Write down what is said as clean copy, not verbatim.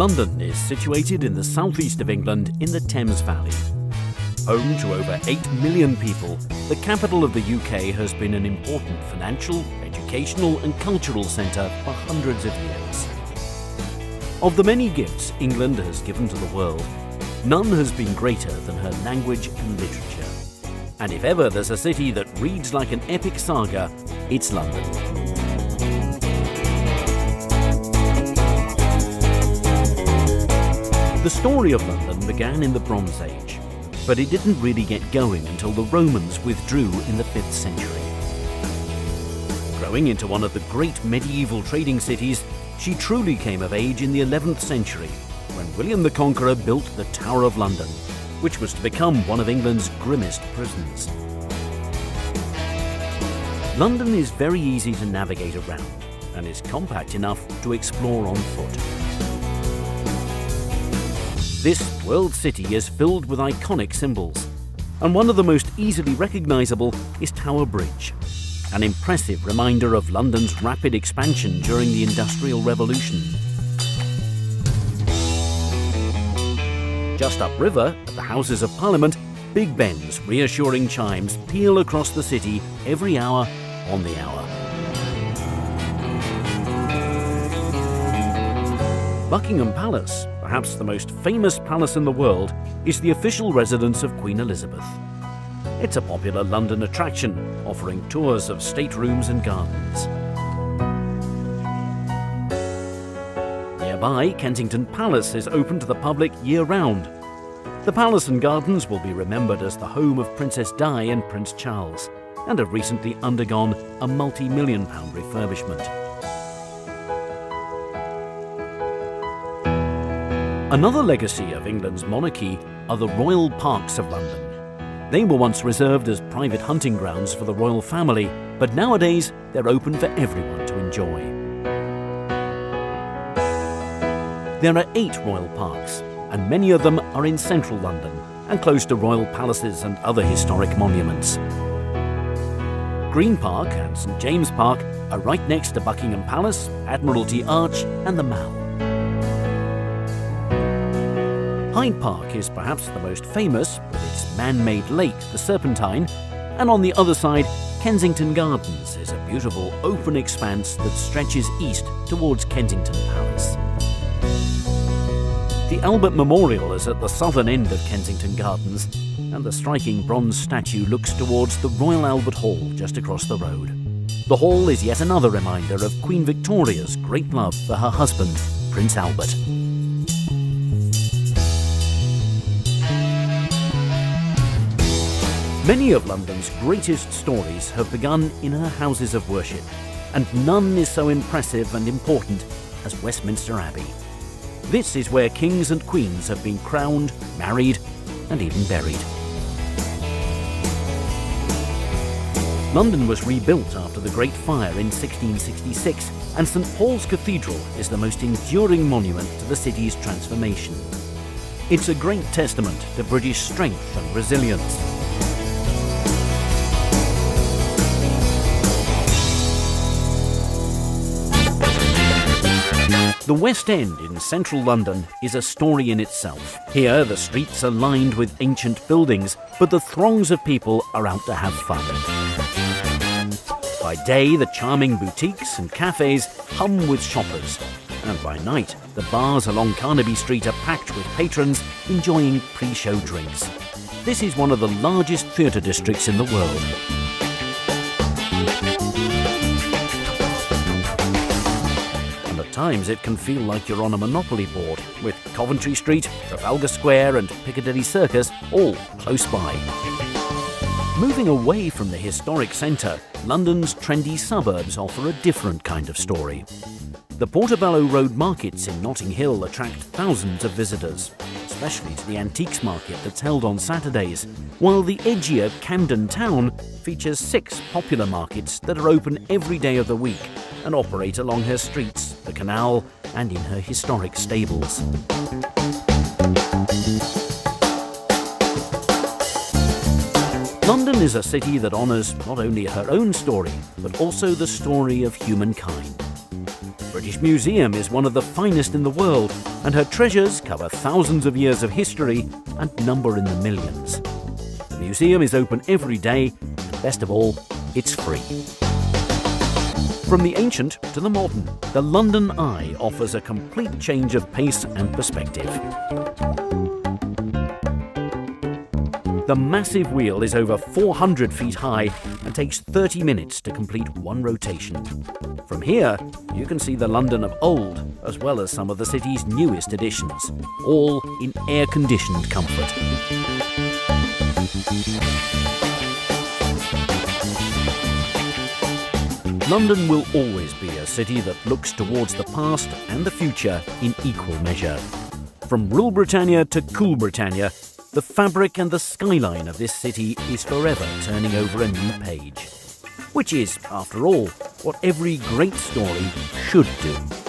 London is situated in the southeast of England in the Thames Valley. Home to over 8 million people, the capital of the UK has been an important financial, educational and cultural centre for hundreds of years. Of the many gifts England has given to the world, none has been greater than her language and literature. And if ever there's a city that reads like an epic saga, it's London. The story of London began in the Bronze Age, but it didn't really get going until the Romans withdrew in the 5th century. Growing into one of the great medieval trading cities, she truly came of age in the 11th century, when William the Conqueror built the Tower of London, which was to become one of England's grimmest prisons. London is very easy to navigate around, and is compact enough to explore on foot. This world city is filled with iconic symbols, and one of the most easily recognisable is Tower Bridge, an impressive reminder of London's rapid expansion during the Industrial Revolution. Just upriver, at the Houses of Parliament, Big Ben's reassuring chimes peal across the city every hour on the hour. Buckingham Palace, perhaps the most famous palace in the world, is the official residence of Queen Elizabeth. It's a popular London attraction, offering tours of staterooms and gardens. Nearby, Kensington Palace is open to the public year-round. The palace and gardens will be remembered as the home of Princess Di and Prince Charles, and have recently undergone a multi-million-pound refurbishment. Another legacy of England's monarchy are the royal parks of London. They were once reserved as private hunting grounds for the royal family, but nowadays they're open for everyone to enjoy. There are 8 royal parks, and many of them are in central London and close to royal palaces and other historic monuments. Green Park and St James Park are right next to Buckingham Palace, Admiralty Arch and the Mall. Hyde Park is perhaps the most famous, with its man-made lake, the Serpentine, and on the other side, Kensington Gardens is a beautiful open expanse that stretches east towards Kensington Palace. The Albert Memorial is at the southern end of Kensington Gardens, and the striking bronze statue looks towards the Royal Albert Hall just across the road. The hall is yet another reminder of Queen Victoria's great love for her husband, Prince Albert. Many of London's greatest stories have begun in her houses of worship, and none is so impressive and important as Westminster Abbey. This is where kings and queens have been crowned, married, and even buried. London was rebuilt after the Great Fire in 1666, and St Paul's Cathedral is the most enduring monument to the city's transformation. It's a great testament to British strength and resilience. The West End in central London is a story in itself. Here, the streets are lined with ancient buildings, but the throngs of people are out to have fun. By day, the charming boutiques and cafes hum with shoppers, and by night, the bars along Carnaby Street are packed with patrons enjoying pre-show drinks. This is one of the largest theatre districts in the world. At times it can feel like you're on a Monopoly board, with Coventry Street, Trafalgar Square and Piccadilly Circus all close by. Moving away from the historic centre, London's trendy suburbs offer a different kind of story. The Portobello Road markets in Notting Hill attract thousands of visitors, especially to the antiques market that's held on Saturdays, while the edgier Camden Town features 6 popular markets that are open every day of the week and operate along her streets, the canal, and in her historic stables. London is a city that honours not only her own story, but also the story of humankind. British Museum is one of the finest in the world, and her treasures cover thousands of years of history and number in the millions. The museum is open every day, and best of all, it's free. From the ancient to the modern, the London Eye offers a complete change of pace and perspective. The massive wheel is over 400 feet high and takes 30 minutes to complete one rotation. From here, you can see the London of old, as well as some of the city's newest additions, all in air-conditioned comfort. London will always be a city that looks towards the past and the future in equal measure. From Rule Britannia to Cool Britannia, the fabric and the skyline of this city is forever turning over a new page. Which is, after all, what every great story should do.